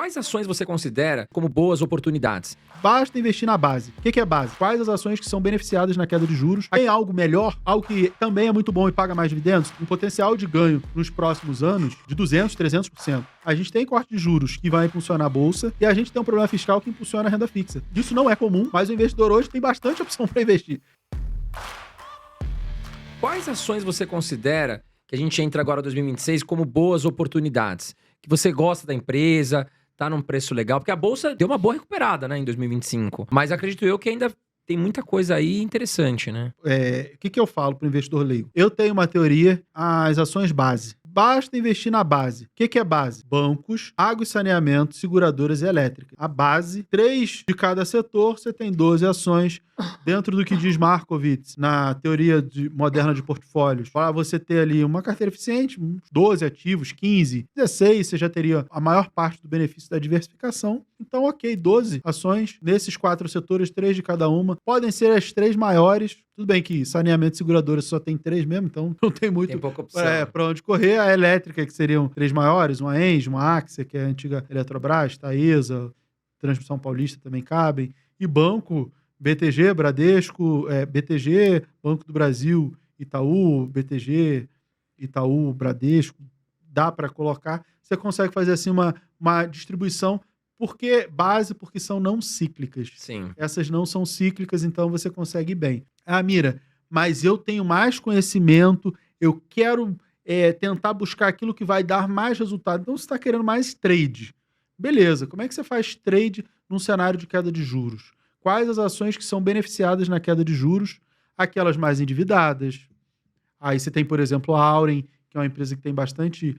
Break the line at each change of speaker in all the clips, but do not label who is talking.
Quais ações você considera como boas oportunidades?
Basta investir na base. O que é base? Quais as ações que são beneficiadas na queda de juros? Tem algo melhor? Algo que também é muito bom e paga mais dividendos? Um potencial de ganho nos próximos anos de 200%, 300%. A gente tem corte de juros que vai impulsionar a bolsa e a gente tem um problema fiscal que impulsiona a renda fixa. Isso não é comum, mas o investidor hoje tem bastante opção para investir.
Quais ações você considera que a gente entra agora em 2026 como boas oportunidades? Que você gosta da empresa, tá num preço legal, porque a bolsa deu uma boa recuperada, né, em 2025. Mas acredito eu que ainda tem muita coisa aí interessante, né?
O que eu falo para o investidor leigo? Eu tenho uma teoria, as ações base. Basta investir na base. O que é base? Bancos, água e saneamento, seguradoras e elétricas. A base, 3 de cada setor, você tem 12 ações. Dentro do que diz Markowitz, na teoria moderna de portfólios, para você ter ali uma carteira eficiente, uns 12 ativos, 15, 16, você já teria a maior parte do benefício da diversificação. Então, ok, 12 ações nesses 4 setores, 3 de cada uma. Podem ser as 3 maiores. Tudo bem que saneamento e seguradora só tem 3 mesmo, então não tem muito
Tem pouca opção.
para onde correr. A elétrica, que seriam 3 maiores, uma Engie, uma Axia, que é a antiga Eletrobras, Taesa, Transmissão Paulista também cabem. E banco, BTG, Bradesco, BTG, Banco do Brasil, Itaú, BTG, Itaú, Bradesco, dá para colocar. Você consegue fazer assim uma distribuição, porque são não cíclicas.
Sim.
Essas não são cíclicas, então você consegue ir bem. Ah, Mira, mas eu tenho mais conhecimento, eu quero tentar buscar aquilo que vai dar mais resultado. Então você está querendo mais trade. Beleza, como é que você faz trade num cenário de queda de juros? Quais as ações que são beneficiadas na queda de juros? Aquelas mais endividadas. Aí você tem, por exemplo, a Auren, que é uma empresa que tem bastante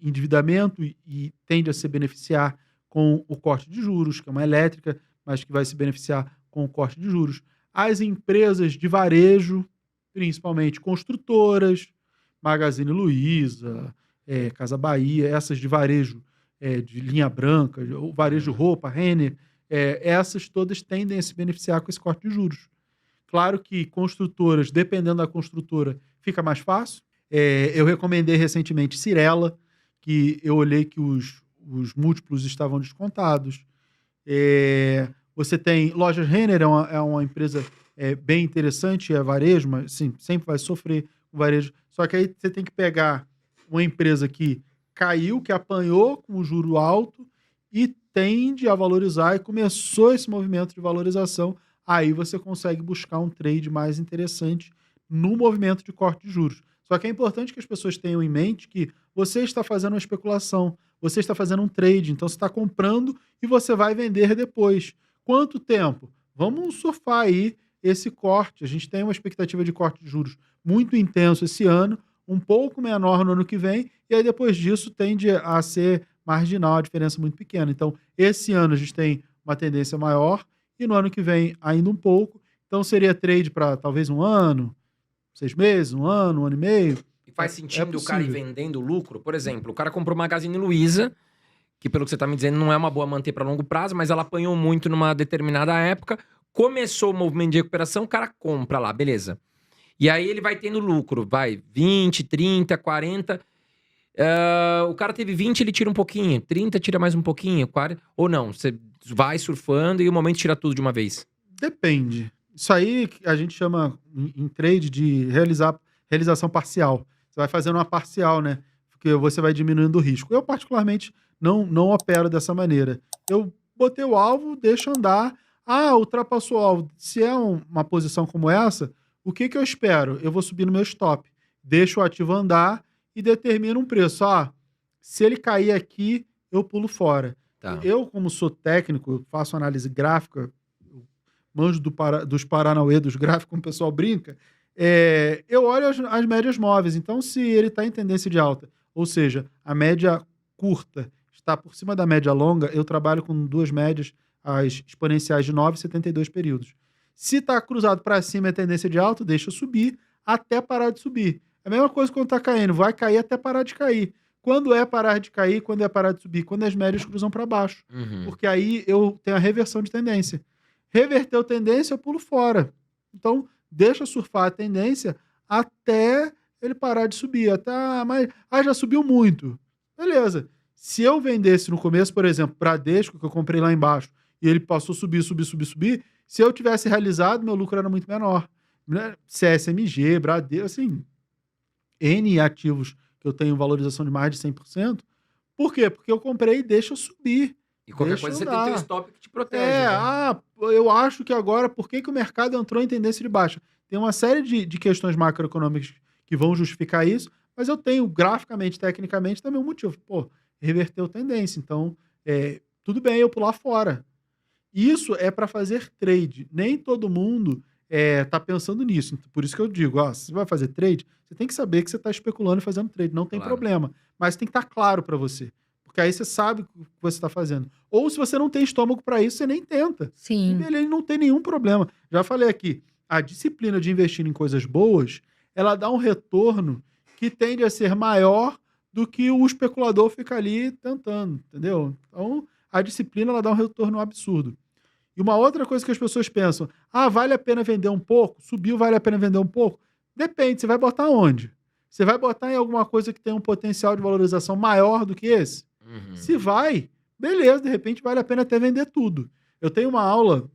endividamento e tende a se beneficiar com o corte de juros, que é uma elétrica, mas que vai se beneficiar com o corte de juros. As empresas de varejo, principalmente construtoras, Magazine Luiza, Casa Bahia, essas de varejo de linha branca, o varejo roupa, Renner, essas todas tendem a se beneficiar com esse corte de juros. Claro que construtoras, dependendo da construtora, fica mais fácil. Eu recomendei recentemente Cyrela, que eu olhei que os múltiplos estavam descontados. Você tem Lojas Renner, é uma empresa bem interessante, é varejo, mas sim, sempre vai sofrer com varejo. Só que aí você tem que pegar uma empresa que caiu, que apanhou com o juro alto e tende a valorizar e começou esse movimento de valorização. Aí você consegue buscar um trade mais interessante no movimento de corte de juros. Só que é importante que as pessoas tenham em mente que você está fazendo uma especulação, você está fazendo um trade, então você está comprando e você vai vender depois. Quanto tempo? Vamos surfar aí esse corte. A gente tem uma expectativa de corte de juros muito intenso esse ano, um pouco menor no ano que vem, e aí depois disso tende a ser marginal, a diferença muito pequena. Então, esse ano a gente tem uma tendência maior, e no ano que vem ainda um pouco. Então, seria trade para talvez um ano, 6 meses, um ano e meio.
E faz sentido o cara ir vendendo lucro? Por exemplo, o cara comprou uma Magazine Luiza, que pelo que você está me dizendo não é uma boa manter para longo prazo, mas ela apanhou muito numa determinada época, começou o movimento de recuperação, o cara compra lá, beleza. E aí ele vai tendo lucro, vai 20, 30, 40... o cara teve 20, ele tira um pouquinho, 30 tira mais um pouquinho, 40, ou não, você vai surfando e o momento tira tudo de uma vez.
Depende. Isso aí a gente chama em trade de realização parcial. Você vai fazendo uma parcial, né? Porque você vai diminuindo o risco. Eu, particularmente, não opero dessa maneira. Eu botei o alvo, deixo andar. Ah, ultrapassou o alvo. Se é uma posição como essa, o que eu espero? Eu vou subir no meu stop. Deixo o ativo andar e determino um preço. Se ele cair aqui, eu pulo fora.
Tá.
Eu, como sou técnico, eu faço análise gráfica, manjo dos Paranauê, dos gráficos, como o pessoal brinca, eu olho as médias móveis. Então, se ele está em tendência de alta, ou seja, a média curta está por cima da média longa, eu trabalho com 2 médias, as exponenciais de 9 e 72 períodos. Se está cruzado para cima, é tendência de alta, deixa subir até parar de subir. É a mesma coisa quando está caindo, vai cair até parar de cair. Quando é parar de cair, quando é parar de subir? Quando as médias cruzam para baixo.
Uhum.
Porque aí eu tenho a reversão de tendência. Reverteu tendência, eu pulo fora. Então, deixa surfar a tendência até ele parar de subir. Mas já subiu muito. Beleza. Se eu vendesse no começo, por exemplo, Bradesco, que eu comprei lá embaixo, e ele passou a subir, se eu tivesse realizado, meu lucro era muito menor. Né? CSMG, Bradesco, assim, N ativos que eu tenho valorização de mais de 100%. Por quê? Porque eu comprei e deixa eu subir.
E qualquer
Deixa
coisa você
andar.
tem teu stop que te protege. Né?
Eu acho que agora, por que o mercado entrou em tendência de baixa? Tem uma série de questões macroeconômicas que vão justificar isso, mas eu tenho, graficamente, tecnicamente, também um motivo. Pô, reverteu tendência. Então, tudo bem eu pular fora. Isso é para fazer trade. Nem todo mundo tá pensando nisso. Por isso que eu digo, se você vai fazer trade, você tem que saber que você está especulando e fazendo trade. Não tem problema. Mas tem que estar claro para você. Porque aí você sabe o que você está fazendo. Ou se você não tem estômago para isso, você nem tenta.
Sim.
E ele não tem nenhum problema. Já falei aqui, a disciplina de investir em coisas boas, ela dá um retorno que tende a ser maior do que o especulador fica ali tentando, entendeu? Então, a disciplina ela dá um retorno absurdo. E uma outra coisa que as pessoas pensam, vale a pena vender um pouco? Subiu, vale a pena vender um pouco? Depende, você vai botar onde? Você vai botar em alguma coisa que tem um potencial de valorização maior do que esse? Se vai, beleza, de repente vale a pena até vender tudo. Eu tenho uma aula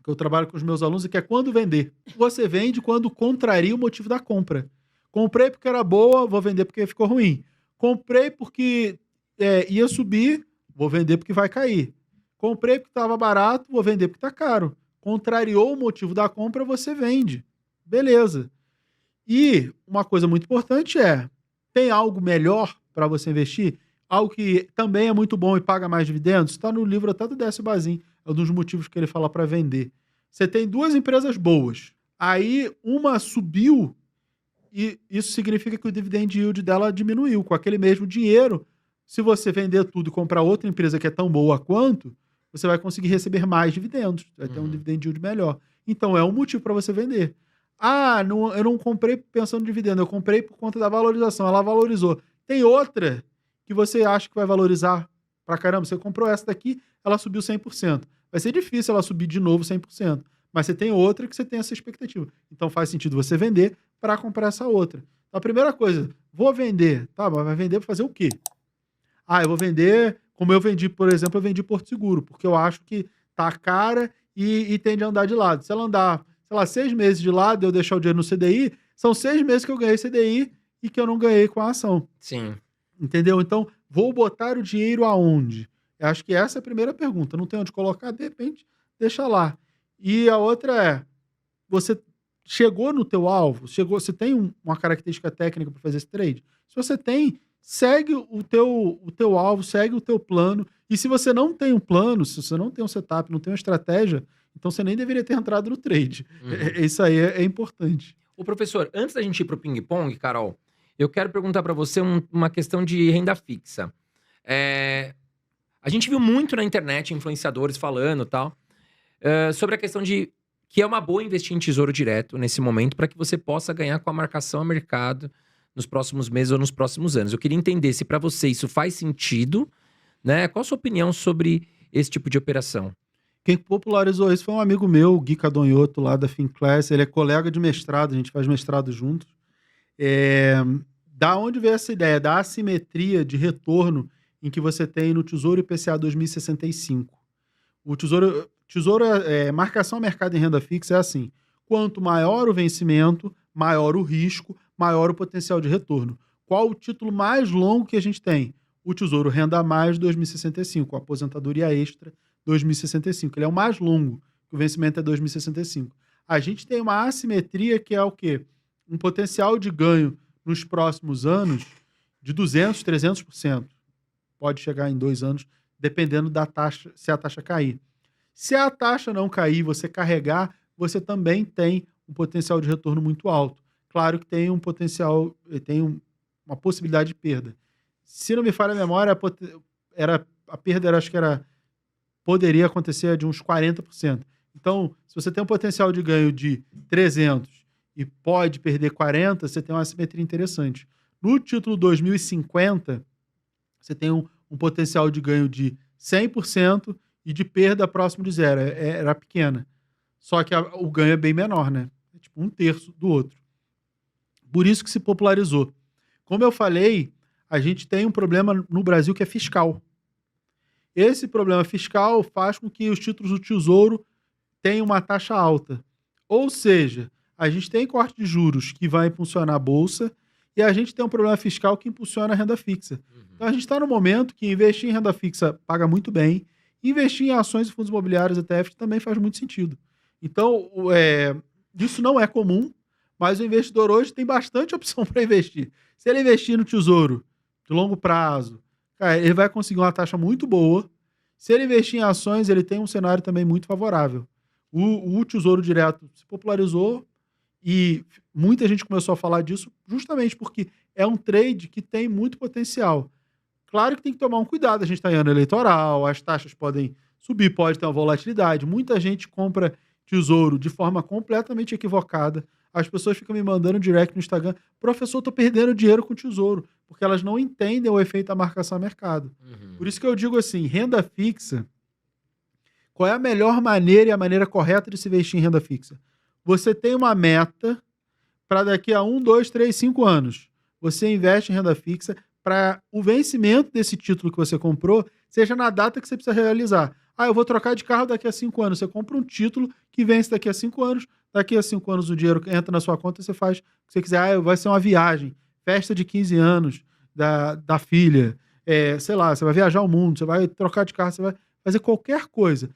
que eu trabalho com os meus alunos que é quando vender. Você vende quando contraria o motivo da compra. Comprei porque era boa, vou vender porque ficou ruim. Comprei porque ia subir, vou vender porque vai cair. Comprei porque estava barato, vou vender porque está caro. Contrariou o motivo da compra, você vende. Beleza. E uma coisa muito importante tem algo melhor para você investir? Algo que também é muito bom e paga mais dividendos? Está no livro até do Décio Bazin. É um dos motivos que ele fala para vender. Você tem duas empresas boas. Aí uma subiu e isso significa que o dividend yield dela diminuiu. Com aquele mesmo dinheiro, se você vender tudo e comprar outra empresa que é tão boa quanto, você vai conseguir receber mais dividendos. Vai ter um dividend yield melhor. Então é um motivo para você vender. Eu não comprei pensando em dividendo, eu comprei por conta da valorização. Ela valorizou. Tem outra que você acha que vai valorizar pra caramba. Você comprou essa daqui, ela subiu 100%. Vai ser difícil ela subir de novo 100%. Mas você tem outra que você tem essa expectativa. Então faz sentido você vender para comprar essa outra. Então, a primeira coisa, vou vender. Tá, mas vai vender para fazer o quê? Eu vou vender, como eu vendi, por exemplo, eu vendi Porto Seguro, porque eu acho que tá cara e tende a andar de lado. Se ela andar, sei lá, 6 meses de lado, eu deixar o dinheiro no CDI, são 6 meses que eu ganhei CDI e que eu não ganhei com a ação.
Sim.
Entendeu? Então, vou botar o dinheiro aonde? Eu acho que essa é a primeira pergunta. Não tem onde colocar, de repente, deixa lá. E a outra você chegou no teu alvo? Você tem uma característica técnica para fazer esse trade? Se você tem, segue o teu alvo, segue o teu plano. E se você não tem um plano, se você não tem um setup, não tem uma estratégia, então você nem deveria ter entrado no trade. Isso aí é importante.
Ô, professor, antes da gente ir pro ping-pong, Carol, eu quero perguntar para você uma questão de renda fixa. A gente viu muito na internet influenciadores falando e tal, sobre a questão de que é uma boa investir em tesouro direto nesse momento para que você possa ganhar com a marcação a mercado nos próximos meses ou nos próximos anos. Eu queria entender se para você isso faz sentido, né? Qual a sua opinião sobre esse tipo de operação?
Quem popularizou isso foi um amigo meu, o Gui Cadonhoto, lá da Finclass. Ele é colega de mestrado, a gente faz mestrado juntos. Da onde veio essa ideia? Da assimetria de retorno em que você tem no Tesouro IPCA 2065. O Tesouro marcação a mercado em renda fixa é assim: quanto maior o vencimento, maior o risco, maior o potencial de retorno. Qual o título mais longo que a gente tem? O Tesouro Renda Mais 2065, a Aposentadoria Extra 2065. Ele é o mais longo, o vencimento é 2065. A gente tem uma assimetria que é o quê? Um potencial de ganho nos próximos anos de 200%, 300%. Pode chegar em 2 anos, dependendo da taxa, se a taxa cair. Se a taxa não cair, você carregar, você também tem um potencial de retorno muito alto. Claro que tem um potencial, tem uma possibilidade de perda. Se não me falha a memória, a perda poderia acontecer de uns 40%. Então, se você tem um potencial de ganho de 300 e pode perder 40, você tem uma assimetria interessante. No título 2050, você tem um potencial de ganho de 100% e de perda próximo de zero. Era pequena. Só que o ganho é bem menor, né? É tipo 1/3 do outro. Por isso que se popularizou. Como eu falei, a gente tem um problema no Brasil que é fiscal. Esse problema fiscal faz com que os títulos do Tesouro tenham uma taxa alta. Ou seja, a gente tem corte de juros que vai impulsionar a Bolsa e a gente tem um problema fiscal que impulsiona a renda fixa. Então a gente está no momento que investir em renda fixa paga muito bem, investir em ações e fundos imobiliários ETF também faz muito sentido. Então, isso não é comum, mas o investidor hoje tem bastante opção para investir. Se ele investir no Tesouro de longo prazo, cara, ele vai conseguir uma taxa muito boa. Se ele investir em ações, ele tem um cenário também muito favorável. O Tesouro Direto se popularizou e muita gente começou a falar disso justamente porque é um trade que tem muito potencial. Claro que tem que tomar um cuidado, a gente está em ano eleitoral, as taxas podem subir, pode ter uma volatilidade. Muita gente compra Tesouro de forma completamente equivocada. As pessoas ficam me mandando direct no Instagram: professor, estou perdendo dinheiro com Tesouro, porque elas não entendem o efeito da marcação a mercado. Por isso que eu digo assim, renda fixa, qual é a melhor maneira e a maneira correta de se investir em renda fixa? Você tem uma meta para daqui a 1, 2, 3, 5 anos. Você investe em renda fixa para o vencimento desse título que você comprou seja na data que você precisa realizar. Eu vou trocar de carro daqui a 5 anos. Você compra um título que vence daqui a 5 anos. Daqui a 5 anos o dinheiro entra na sua conta e você faz o que você quiser. Vai ser uma viagem, festa de 15 anos da filha. Sei lá, você vai viajar o mundo, você vai trocar de carro, você vai fazer qualquer coisa.